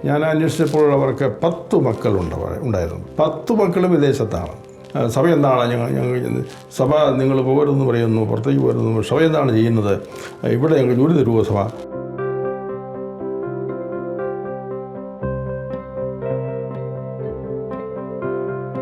ഞാൻ അന്വേഷിച്ചപ്പോൾ അവർക്ക് 10 ഉണ്ടായിരുന്നു. 10 മക്കളും വിദേശത്താണ്. സഭ എന്താണ് സഭ നിങ്ങൾ പോകരുതെന്ന് പറയുന്നു, പുറത്തേക്ക് പോകരുതെന്ന്. സഭ എന്താണ് ചെയ്യുന്നത്? ഇവിടെ ഞങ്ങൾ ജോലി തരുമോ സഭ?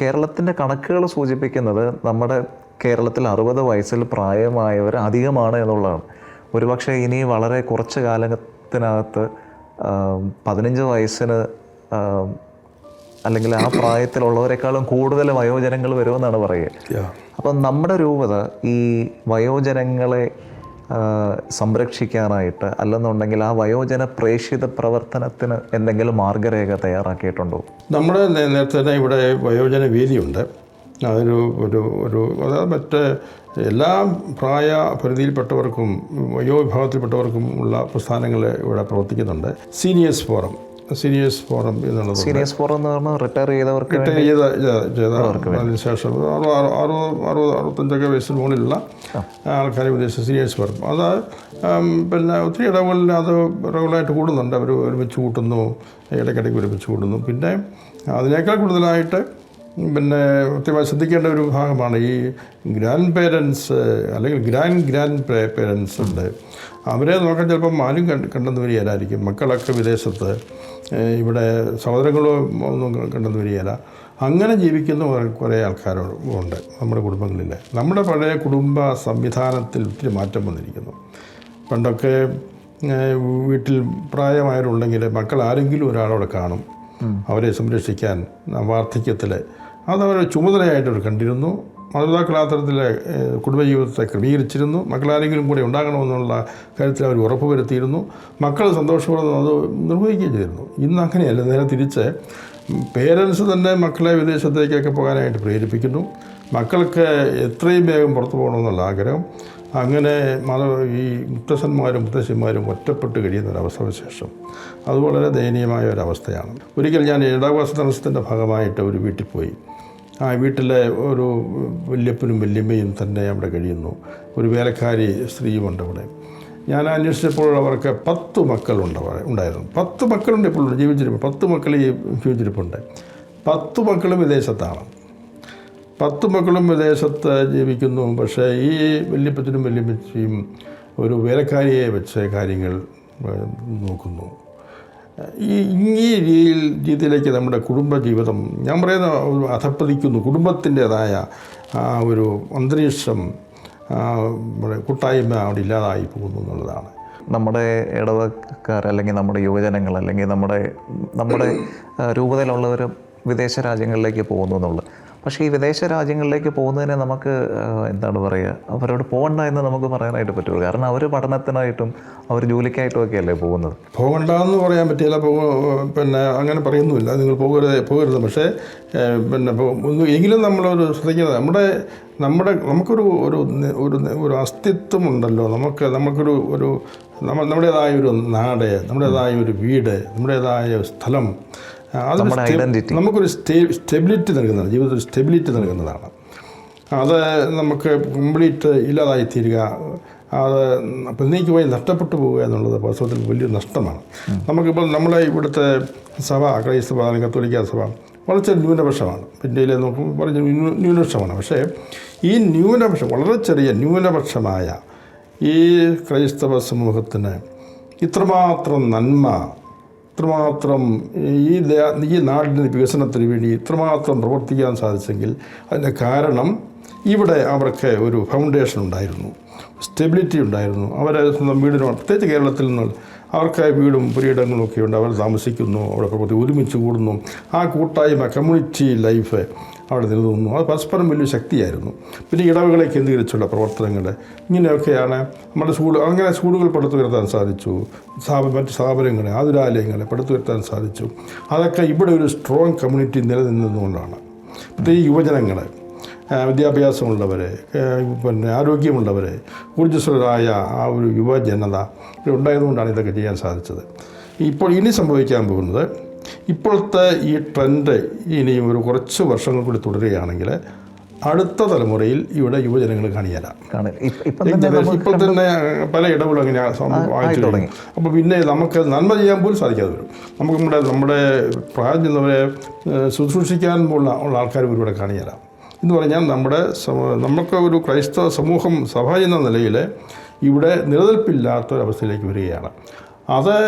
കേരളത്തിൻ്റെ കണക്കുകൾ സൂചിപ്പിക്കുന്നത് നമ്മുടെ കേരളത്തിൽ 60 വയസ്സിൽ പ്രായമായവർ അധികമാണ് എന്നുള്ളതാണ്. ഒരുപക്ഷെ ഇനി വളരെ കുറച്ച് കാലത്തിനകത്ത് 15 വയസ്സിന് അല്ലെങ്കിൽ ആ പ്രായത്തിലുള്ളവരെക്കാളും കൂടുതൽ വയോജനങ്ങൾ വരുമെന്നാണ് പറയുക. അപ്പം നമ്മുടെ രൂപത ഈ വയോജനങ്ങളെ സംരക്ഷിക്കാനായിട്ട് അല്ലെന്നുണ്ടെങ്കിൽ ആ വയോജന പ്രേക്ഷിത പ്രവർത്തനത്തിന് എന്തെങ്കിലും മാർഗരേഖ തയ്യാറാക്കിയിട്ടുണ്ടോ? നമ്മുടെ നേരത്തെ തന്നെ ഇവിടെ വയോജന വേദിയുണ്ട്. അതൊരു അതായത് മറ്റ് എല്ലാ പ്രായപരിധിയിൽപ്പെട്ടവർക്കും വയോവിഭാഗത്തിൽപ്പെട്ടവർക്കും ഉള്ള പ്രസ്ഥാനങ്ങൾ ഇവിടെ പ്രവർത്തിക്കുന്നുണ്ട്. സീനിയേഴ്സ് ഫോറം എന്നുള്ളത്. സീനിയേഴ്സ് ഫോറം എന്ന് പറഞ്ഞാൽ റിട്ടയർ ചെയ്തവർക്ക് അതിനുശേഷം 65 വയസ്സിന് മുകളിലുള്ള ആൾക്കാരെ ഉദ്ദേശിച്ച സീനിയേഴ്സ് ഫോറം. അത് പിന്നെ ഒത്തിരി ഇടങ്ങളിൽ അത് റെഗുലറായിട്ട് കൂടുന്നുണ്ട്. അവർ ഒരുമിച്ച് കൂട്ടുന്നു, ഇടയ്ക്കിടയ്ക്ക് ഒരുമിച്ച് കൂടുന്നു. പിന്നെ അതിനേക്കാൾ കൂടുതലായിട്ട് പിന്നെ കൃത്യമായി ശ്രദ്ധിക്കേണ്ട ഒരു ഭാഗമാണ് ഈ ഗ്രാൻഡ് പേരൻസ് അല്ലെങ്കിൽ ഗ്രാൻഡ് പേരൻസ് ഉണ്ട്. അവരെ നോക്കാൻ ചിലപ്പം ആരും കണ്ടെന്ന് വരികയില്ലായിരിക്കും. മക്കളൊക്കെ വിദേശത്ത്, ഇവിടെ സഹോദരങ്ങളോ ഒന്നും കണ്ടെന്ന് വരികയില്ല. അങ്ങനെ ജീവിക്കുന്ന കുറേ ആൾക്കാരുണ്ട് നമ്മുടെ കുടുംബങ്ങളിൽ. നമ്മുടെ പഴയ കുടുംബ സംവിധാനത്തിൽ ഒത്തിരി മാറ്റം വന്നിരിക്കുന്നു. പണ്ടൊക്കെ വീട്ടിൽ പ്രായമായവരുണ്ടെങ്കിൽ മക്കൾ ആരെങ്കിലും ഒരാളോടെ കാണും, അവരെ സംരക്ഷിക്കാൻ വാർദ്ധക്യത്തിൽ. അതവരുടെ ചുമതലയായിട്ടവർ കണ്ടിരുന്നു. മാതാപിതാക്കൾ ആ തരത്തിൽ കുടുംബജീവിതത്തെ ക്രമീകരിച്ചിരുന്നു. മക്കളാരെങ്കിലും കൂടെ ഉണ്ടാകണമെന്നുള്ള കാര്യത്തിൽ അവർ ഉറപ്പ് വരുത്തിയിരുന്നു. മക്കൾ സന്തോഷപൂർവ്വം അത് നിർവഹിക്കുകയും ചെയ്തിരുന്നു. ഇന്ന് അങ്ങനെയല്ല, നേരെ തിരിച്ച് പേരൻസ് തന്നെ മക്കളെ വിദേശത്തേക്കൊക്കെ പോകാനായിട്ട് പ്രേരിപ്പിക്കുന്നു. മക്കൾക്ക് എത്രയും വേഗം പുറത്തു പോകണമെന്നുള്ള ആഗ്രഹം. അങ്ങനെ ഈ മുത്തശ്ശന്മാരും മുത്തശ്ശിമാരും ഒറ്റപ്പെട്ട് കഴിയുന്ന ഒരവസ്ഥവിശേഷം. അത് വളരെ ദയനീയമായ ഒരവസ്ഥയാണ്. ഒരിക്കൽ ഞാൻ ഇടവകാശ താമസത്തിൻ്റെ ഭാഗമായിട്ട് ഒരു വീട്ടിൽ പോയി. ആ വീട്ടിലെ ഒരു വല്യപ്പനും വല്യമ്മയും തന്നെ അവിടെ കഴിയുന്നു. ഒരു വേലക്കാരി സ്ത്രീയുമുണ്ട് അവിടെ. ഞാൻ അന്വേഷിച്ചപ്പോൾ അവർക്ക് 10 ഉണ്ടായിരുന്നു. 10 മക്കളുണ്ട് ഇപ്പോൾ ജീവിച്ചിരിപ്പ്. 10 മക്കൾ ജീവിച്ചിരിപ്പുണ്ട്. 10 മക്കളും വിദേശത്താണ്. 10 മക്കളും വിദേശത്ത് ജീവിക്കുന്നു. പക്ഷേ ഈ വല്യപ്പച്ചനും വല്യമ്മച്ചിയും ഒരു വേലക്കാരിയെ വെച്ച് കാര്യങ്ങൾ നോക്കുന്നു. ഈ രീതിയിലേക്ക് നമ്മുടെ കുടുംബജീവിതം, ഞാൻ പറയുന്ന അധപ്പതിക്കുന്നു. കുടുംബത്തിൻ്റേതായ ആ ഒരു അന്തരീക്ഷം, കൂട്ടായ്മ അവിടെ ഇല്ലാതായി പോകുന്നു എന്നുള്ളതാണ്. നമ്മുടെ ഇടവക്കാർ അല്ലെങ്കിൽ നമ്മുടെ യുവജനങ്ങൾ അല്ലെങ്കിൽ നമ്മുടെ രൂപതയിലുള്ളവർ വിദേശ രാജ്യങ്ങളിലേക്ക് പോകുന്നു എന്നുള്ളത്. പക്ഷേ ഈ വിദേശ രാജ്യങ്ങളിലേക്ക് പോകുന്നതിനെ നമുക്ക് എന്താണ് പറയുക, അവരോട് പോകണ്ട എന്ന് നമുക്ക് പറയാനായിട്ട് പറ്റുമോ? കാരണം അവർ പഠനത്തിനായിട്ടും അവർ ജോലിക്കായിട്ടും ഒക്കെ അല്ലേ പോകുന്നത്. പോകണ്ടെന്ന് പറയാൻ പറ്റില്ല. പിന്നെ അങ്ങനെ പറയുന്നുമില്ല, നിങ്ങൾ പോകരുത്. പക്ഷേ പിന്നെ എങ്കിലും നമ്മളൊരു ശ്രദ്ധിക്കുന്നത് നമുക്കൊരു അസ്തിത്വമുണ്ടല്ലോ. നമ്മുടേതായ ഒരു നാട്, നമ്മുടേതായ ഒരു വീട്, നമ്മുടേതായ സ്ഥലം, അത് നമുക്കൊരു സ്റ്റെബിലിറ്റി നൽകുന്നതാണ്. ജീവിതത്തിൽ സ്റ്റെബിലിറ്റി നൽകുന്നതാണ്. അത് നമുക്ക് കംപ്ലീറ്റ് ഇല്ലാതായി തീരുക, അത് എന്നേക്ക് പോയി നഷ്ടപ്പെട്ടു പോവുക എന്നുള്ളത് വാസ്തവത്തിൽ വലിയൊരു നഷ്ടമാണ്. നമുക്കിപ്പോൾ നമ്മളെ ഇവിടുത്തെ സഭ, ക്രൈസ്തവ അല്ലെങ്കിൽ കത്തോലിക്ക സഭ വളരെ ന്യൂനപക്ഷമാണ്. ഇന്ത്യയിലെ നോക്കുമ്പോൾ വളരെ ന്യൂനപക്ഷമാണ്. പക്ഷേ ഈ വളരെ ചെറിയ ന്യൂനപക്ഷമായ ഈ ക്രൈസ്തവ സമൂഹത്തിന് ഇത്രമാത്രം നന്മ, ഇത്രമാത്രം ഈ നാടിൻ്റെ വികസനത്തിന് വേണ്ടി ഇത്രമാത്രം പ്രവർത്തിക്കാൻ സാധിച്ചെങ്കിൽ അതിൻ്റെ കാരണം ഇവിടെ അവർക്ക് ഒരു ഫൗണ്ടേഷൻ ഉണ്ടായിരുന്നു, സ്റ്റെബിലിറ്റി ഉണ്ടായിരുന്നു. അവരെ സ്വന്തം വീടിനോ, പ്രത്യേകിച്ച് കേരളത്തിൽ നിന്ന് അവർക്ക് വീടും പുരയിടങ്ങളും ഒക്കെ ഉണ്ട്. അവർ താമസിക്കുന്നു, അവിടെ ഒരുമിച്ച് കൂടുന്നു. ആ കൂട്ടായ്മ, കമ്മ്യൂണിറ്റി ലൈഫ് അവിടെ നിലനിന്നു. അത് പരസ്പരം വലിയ ശക്തിയായിരുന്നു. പിന്നെ ഇടവുകളെ കേന്ദ്രീകരിച്ചുള്ള പ്രവർത്തനങ്ങൾ ഇങ്ങനെയൊക്കെയാണ് നമ്മുടെ അങ്ങനെ സ്കൂളുകൾ പടുത്തുയർത്താൻ സാധിച്ചു. മറ്റ് സ്ഥാപനങ്ങൾ, ആതുരാലയങ്ങളെ പടുത്തുയർത്താൻ സാധിച്ചു. അതൊക്കെ ഇവിടെ ഒരു സ്ട്രോങ് കമ്മ്യൂണിറ്റി നിലനിന്നതുകൊണ്ടാണ്. പ്രത്യേകിച്ച് യുവജനങ്ങൾ, വിദ്യാഭ്യാസമുള്ളവർ, പിന്നെ ആരോഗ്യമുള്ളവർ, ഊർജ്ജസ്വലരായ ആ ഒരു യുവജനത ഉണ്ടായതുകൊണ്ടാണ് ഇതൊക്കെ ചെയ്യാൻ സാധിച്ചത്. ഇനി സംഭവിക്കാൻ പോകുന്നത്, ഇപ്പോഴത്തെ ഈ ട്രെൻഡ് ഇനിയും ഒരു കുറച്ച് വർഷങ്ങൾ കൂടി തുടരുകയാണെങ്കിൽ അടുത്ത തലമുറയിൽ ഇവിടെ യുവജനങ്ങൾ കാണിയല്ല. ഇപ്പം തന്നെ ഇപ്പോൾ തന്നെ പല ഇടപെടും അങ്ങനെ വായിച്ചു തുടങ്ങി. അപ്പോൾ പിന്നെ നമുക്ക് നന്മ ചെയ്യാൻ പോലും സാധിക്കാതെ വരും. നമുക്ക് നമ്മുടെ പ്രായം ചെന്നവരെ ശുശ്രൂഷിക്കാൻ ഉള്ള ആൾക്കാർ ഇവിടെ കാണിയല്ല എന്ന് പറഞ്ഞാൽ നമുക്ക് ഒരു ക്രൈസ്തവ സമൂഹം സഭ എന്ന നിലയിൽ ഇവിടെ നിലനിൽപ്പില്ലാത്തൊരവസ്ഥയിലേക്ക് വരികയാണ്.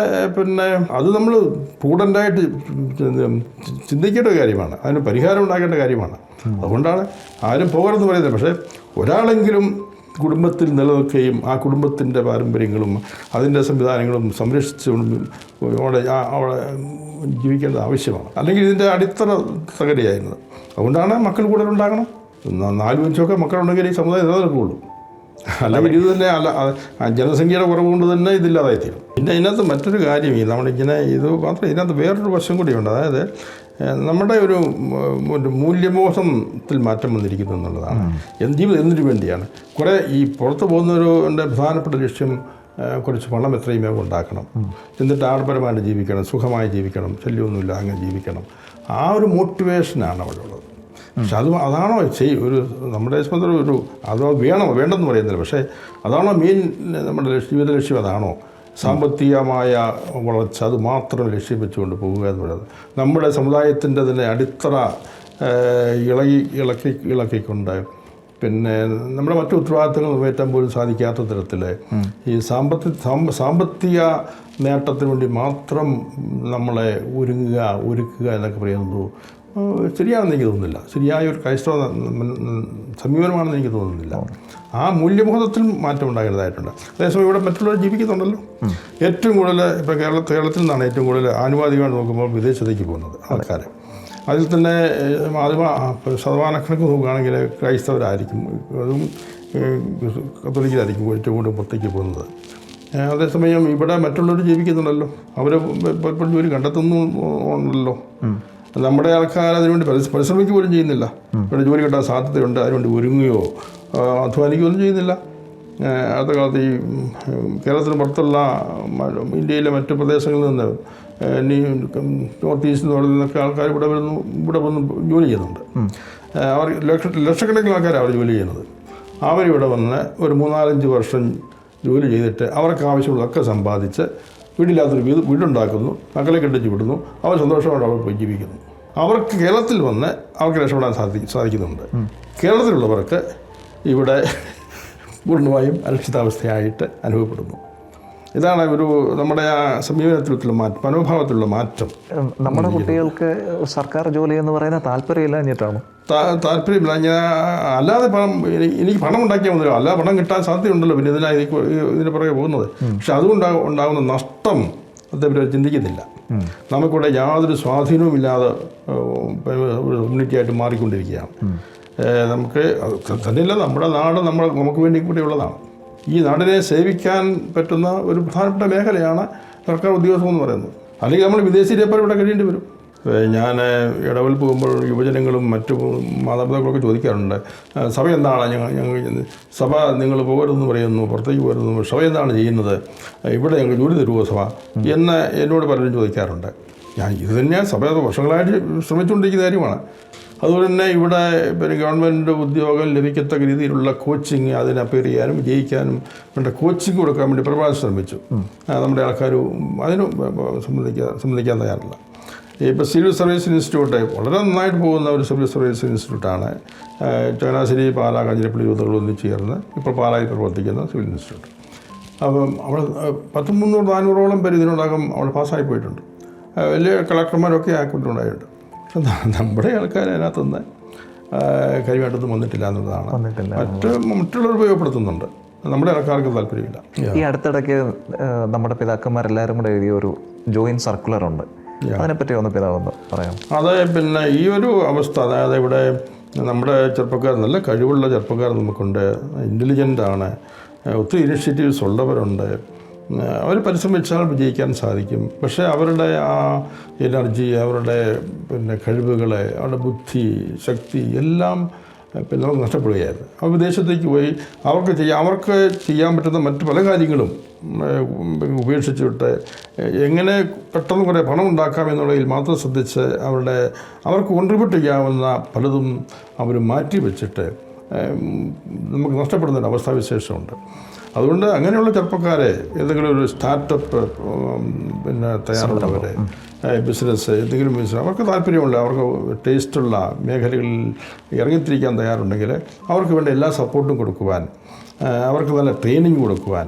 അത് നമ്മൾ പ്രൂഡൻ്റായിട്ട് ചിന്തിക്കേണ്ട കാര്യമാണ്, അതിന് പരിഹാരം ഉണ്ടാക്കേണ്ട കാര്യമാണ്. അതുകൊണ്ടാണ് ആരും പോകരുതെന്ന് പറയുന്നത്. പക്ഷേ ഒരാളെങ്കിലും കുടുംബത്തിൽ നിലനിൽക്കുകയും ആ കുടുംബത്തിൻ്റെ പാരമ്പര്യങ്ങളും അതിൻ്റെ സംവിധാനങ്ങളും സംരക്ഷിച്ചുകൊണ്ട് അവിടെ ജീവിക്കേണ്ടത് ആവശ്യമാണ്. അല്ലെങ്കിൽ ഇതിൻ്റെ അടിത്തറ തകരുകയായിരുന്നത്. അതുകൊണ്ടാണ് മക്കൾ കൂടുതലുണ്ടാകണം. 4-5 മക്കളുണ്ടെങ്കിൽ ഈ സമുദായം നിലനിൽക്കുകയുള്ളൂ. അല്ലെങ്കിൽ ഇത് തന്നെ ജനസംഖ്യയുടെ കുറവ് കൊണ്ട് തന്നെ ഇതില്ലാതായിത്തീരും. പിന്നെ ഇതിനകത്ത് മറ്റൊരു കാര്യം നമ്മളിങ്ങനെ ഇത് മാത്രം ഇതിനകത്ത് വേറൊരു വശം കൂടിയുണ്ട്. അതായത് നമ്മുടെ ഒരു മൂല്യബോധത്തിൽ മാറ്റം വന്നിരിക്കുന്നു എന്നുള്ളതാണ്. ജീവിതം എന്തിനു വേണ്ടിയാണ്? കുറേ ഈ പുറത്ത് പോകുന്നവരുടെ പ്രധാനപ്പെട്ട ലക്ഷ്യം കുറച്ച് പണം എത്രയും വേഗം ഉണ്ടാക്കണം, എന്നിട്ട് ആഡംബരമായിട്ട് ജീവിക്കണം, സുഖമായി ജീവിക്കണം, ശല്യമൊന്നുമില്ല അങ്ങനെ ജീവിക്കണം. ആ ഒരു മോട്ടിവേഷനാണ് അവിടെ ഉള്ളത്. പക്ഷെ അതാണോ ഒരു നമ്മുടെ സംബന്ധിച്ച് ഒരു അതോ വേണ്ടെന്ന് പറയുന്നില്ല. പക്ഷേ അതാണോ മെയിൻ നമ്മുടെ ജീവിത ലക്ഷ്യം? അതാണോ സാമ്പത്തികമായ വളർച്ച അത് മാത്രം ലക്ഷ്യം വെച്ചുകൊണ്ട് പോവുക എന്ന് പറയുന്നത്? നമ്മുടെ സമുദായത്തിൻ്റെ തന്നെ അടിത്തറ ഇളക്കിക്കൊണ്ട് പിന്നെ നമ്മുടെ മറ്റു ഉത്തരവാദിത്തങ്ങൾ നിറവേറ്റാൻ പോലും സാധിക്കാത്ത തരത്തിൽ ഈ സാമ്പത്തിക നേട്ടത്തിന് വേണ്ടി മാത്രം നമ്മളെ ഒരുക്കുക എന്നൊക്കെ പറയുന്നത് ശരിയാണെന്ന് എനിക്ക് തോന്നുന്നില്ല. ശരിയായ ഒരു ക്രൈസ്തവ സമീപനമാണെന്ന് എനിക്ക് തോന്നുന്നില്ല. ആ മൂല്യബോധത്തിൽ മാറ്റം ഉണ്ടാകേണ്ടതായിട്ടുണ്ട്. അതേസമയം ഇവിടെ മറ്റുള്ളവർ ജീവിക്കുന്നുണ്ടല്ലോ. ഏറ്റവും കൂടുതൽ ഇപ്പോൾ കേരളത്തിൽ നിന്നാണ് ഏറ്റവും കൂടുതൽ ആനുപാതികമായിട്ട് നോക്കുമ്പോൾ വിദേശത്തേക്ക് പോകുന്നത് ആൾക്കാർ. അതിൽ തന്നെ ശതമാനക്കണക്ക് നോക്കുകയാണെങ്കിൽ ക്രൈസ്തവരായിരിക്കും, അതും കത്തോലിക്കരായിരിക്കും ഏറ്റവും കൂടുതൽ പുറത്തേക്ക് പോകുന്നത്. അതേസമയം ഇവിടെ മറ്റുള്ളവർ ജീവിക്കുന്നുണ്ടല്ലോ, അവർ പലപ്പോഴും ജോലി കണ്ടെത്തുന്നുണ്ടല്ലോ. നമ്മുടെ ആൾക്കാർ അതിനുവേണ്ടി പരിശ്രമിക്കുക പോലും ചെയ്യുന്നില്ല. ഇവിടെ ജോലി കിട്ടാൻ സാധ്യതയുണ്ട്, അതിനുവേണ്ടി ഒരുങ്ങുകയോ അധ്വാനിക്കുകയൊന്നും ചെയ്യുന്നില്ല. അടുത്ത കാലത്ത് ഈ കേരളത്തിന് പുറത്തുള്ള ഇന്ത്യയിലെ മറ്റു പ്രദേശങ്ങളിൽ നിന്ന് നോർത്ത് ഈസ്റ്റ് എന്ന് പറയുന്നൊക്കെ ആൾക്കാർ ഇവിടെ വന്ന് ജോലി ചെയ്യുന്നുണ്ട്. അവർ ലക്ഷക്കണക്കിന് ആൾക്കാരാണ് അവർ ജോലി ചെയ്യുന്നത്. അവരിവിടെ വന്ന് ഒരു 3-4-5 വർഷം ജോലി ചെയ്തിട്ട് അവർക്ക് ആവശ്യമുള്ളതൊക്കെ സമ്പാദിച്ച് വീടില്ലാത്തൊരു വീടുണ്ടാക്കുന്നു, മക്കളെ കെട്ടിച്ച് വിടുന്നു, അവർ സന്തോഷമായിട്ട് അവർ പോയി ജീവിക്കുന്നു. അവർക്ക് കേരളത്തിൽ വന്ന് അവർക്ക് രക്ഷപ്പെടാൻ സാധിക്കുന്നുണ്ട്. കേരളത്തിലുള്ളവർക്ക് ഇവിടെ പൂർണ്ണമായും അരക്ഷിതാവസ്ഥയായിട്ട് അനുഭവപ്പെടുന്നു. ഇതാണ് നമ്മുടെ ആ സമീപനത്തിലുള്ള മാറ്റം, മനോഭാവത്തിലുള്ള മാറ്റം. നമ്മുടെ കുട്ടികൾക്ക് സർക്കാർ ജോലി എന്ന് പറയുന്ന താല്പര്യമില്ല എന്നിട്ടാണ് താല്പര്യമില്ല. ഞാൻ അല്ലാതെ എനിക്ക് പണം ഉണ്ടാക്കിയാൽ മതിയോ, അല്ലാതെ പണം കിട്ടാൻ സാധ്യതയുണ്ടല്ലോ, പിന്നെ ഇതിന് പുറകെ പോകുന്നത്. പക്ഷെ അതുകൊണ്ട് ഉണ്ടാകുന്ന നഷ്ടം അതേപറ്റി ചിന്തിക്കുന്നില്ല. നമുക്കിവിടെ യാതൊരു സ്വാധീനവുമില്ലാതെ ഒരു കമ്മ്യൂണിറ്റിയായിട്ട് മാറിക്കൊണ്ടിരിക്കുകയാണ്. നമുക്ക് തന്നെയല്ല, നമ്മുടെ നാട് നമുക്ക് വേണ്ടി കൂടി ഉള്ളതാണ്. ഈ നാടിനെ സേവിക്കാൻ പറ്റുന്ന ഒരു പ്രധാനപ്പെട്ട മേഖലയാണ് സർക്കാർ ഉദ്യോഗസ്ഥം എന്ന് പറയുന്നത്. അല്ലെങ്കിൽ നമ്മൾ വിദേശീയരെപ്പോൾ ഇവിടെ കഴിയേണ്ടി വരും. ഞാൻ ഇടവൽ പോകുമ്പോൾ യുവജനങ്ങളും മറ്റു മാതാപിതാക്കളൊക്കെ ചോദിക്കാറുണ്ട്, സഭ എന്താണ് സഭ നിങ്ങൾ പോകരുതെന്ന് പറയുന്നു, പുറത്തേക്ക് പോകരുതെന്ന്, സഭ എന്താണ് ചെയ്യുന്നത്, ഇവിടെ ഞങ്ങൾ ജോലി തരുമോ സഭ എന്ന് എന്നോട് പലരും ചോദിക്കാറുണ്ട്. ഇത് തന്നെയാണ് സഭ വർഷങ്ങളായിട്ട് ശ്രമിച്ചുകൊണ്ടിരിക്കുന്ന കാര്യമാണ്. അതുപോലെ തന്നെ ഇവിടെ ഗവൺമെൻറ് ഉദ്യോഗം ലഭിക്കത്തക്ക രീതിയിലുള്ള കോച്ചിങ്, അതിന് അപ്പയർ ചെയ്യാനും ജയിക്കാനും വേണ്ട കോച്ചിങ് കൊടുക്കാൻ വേണ്ടി പ്രഭാഷണം ശ്രമിച്ചു. നമ്മുടെ ആൾക്കാർ അതിന് സംബന്ധിക്കാൻ തയ്യാറില്ല. ഇപ്പോൾ സിവിൽ സർവീസ് ഇൻസ്റ്റിറ്റ്യൂട്ട് വളരെ നന്നായിട്ട് പോകുന്ന ഒരു സിവിൽ സർവീസ് ഇൻസ്റ്റിറ്റ്യൂട്ടാണ് ചങ്ങനാശ്ശേരി, പാലാ, കാഞ്ഞിരപ്പള്ളി യൂത്തുകളൊന്നും ചേർന്ന് ഇപ്പോൾ പാലായിൽ പ്രവർത്തിക്കുന്ന സിവിൽ ഇൻസ്റ്റിറ്റ്യൂട്ട്. അപ്പം അവിടെ 300-400ഓളം പേര് ഇതിനോടകം അവിടെ പാസ്സായി പോയിട്ടുണ്ട്. വലിയ കളക്ടർമാരൊക്കെ ആക്കിയിട്ടുണ്ടായിട്ടുണ്ട്. പക്ഷെ നമ്മുടെ ആൾക്കാർ അതിനകത്തുനിന്ന് കാര്യമായിട്ടൊന്നും വന്നിട്ടില്ല എന്നുള്ളതാണ്. മറ്റുള്ളവർ ഉപയോഗപ്പെടുത്തുന്നുണ്ട്, നമ്മുടെ ആൾക്കാർക്ക് താല്പര്യമില്ല. ഈ അടുത്തിടയ്ക്ക് നമ്മുടെ പിതാക്കന്മാരെല്ലാവരും കൂടെ എഴുതിയ ഒരു ജോയിൻറ്റ് സർക്കുലറുണ്ട്, അതിനെപ്പറ്റി ഒന്ന് പിതാവെന്ന് പറയാം. അത് ഈ ഒരു അവസ്ഥ, അതായത് ഇവിടെ നമ്മുടെ ചെറുപ്പക്കാർ, നല്ല കഴിവുള്ള ചെറുപ്പക്കാർ നമുക്കുണ്ട്, ഇൻ്റലിജൻ്റാണ്, ഒത്തിരി ഇനിഷ്യേറ്റീവ്സ് ഉള്ളവരുണ്ട്, അവർ പരിശ്രമിച്ചാൽ വിജയിക്കാൻ സാധിക്കും. പക്ഷേ അവരുടെ ആ എനർജി, അവരുടെ കഴിവുകൾ, അവരുടെ ബുദ്ധി, ശക്തി എല്ലാം പിന്നെ നമുക്ക് നഷ്ടപ്പെടുകയായിരുന്നു. അവർ വിദേശത്തേക്ക് പോയി അവർക്ക് ചെയ്യാൻ പറ്റുന്ന മറ്റ് പല കാര്യങ്ങളും ഉപേക്ഷിച്ചിട്ട് എങ്ങനെ പെട്ടെന്ന് കുറേ പണം ഉണ്ടാക്കാം എന്നുള്ളതിൽ മാത്രം ശ്രദ്ധിച്ച് അവർക്ക് കോൺട്രിബ്യൂട്ട് ചെയ്യാവുന്ന പലതും അവർ മാറ്റി വെച്ചിട്ട് നമുക്ക് നഷ്ടപ്പെടുന്നൊരു അവസ്ഥാവിശേഷമുണ്ട്. അതുകൊണ്ട് അങ്ങനെയുള്ള ചെറുപ്പക്കാരെ ഏതെങ്കിലും ഒരു സ്റ്റാർട്ടപ്പ് പിന്നെ തയ്യാറുള്ളവരെ ബിസിനസ് എന്തെങ്കിലും ബിസിനസ് അവർക്ക് താല്പര്യമുള്ള അവർക്ക് ടേസ്റ്റുള്ള മേഖലകളിൽ ഇറങ്ങിത്തിരിക്കാൻ തയ്യാറുണ്ടെങ്കിൽ അവർക്ക് വേണ്ട എല്ലാ സപ്പോർട്ടും കൊടുക്കുവാൻ, അവർക്ക് നല്ല ട്രെയിനിങ് കൊടുക്കുവാൻ,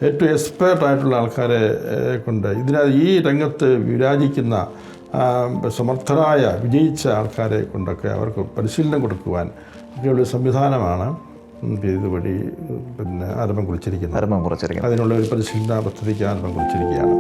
ഏറ്റവും എക്സ്പേർട്ടായിട്ടുള്ള ആൾക്കാരെ കൊണ്ട് ഈ രംഗത്ത് വിരാജിക്കുന്ന സമർത്ഥരായ വിജയിച്ച ആൾക്കാരെ കൊണ്ടൊക്കെ അവർക്ക് പരിശീലനം കൊടുക്കുവാൻ ഒക്കെയുള്ള സംവിധാനമാണ് ഇതുവഴി പിന്നെ ആരംഭം കുറിച്ചിരിക്കുന്നത്. ആരംഭം കുറിച്ചിരിക്കുന്നത് അതിനുള്ള ഒരു പരിശീലന പദ്ധതിക്ക് ആരംഭം കുറിച്ചിരിക്കുകയാണ്.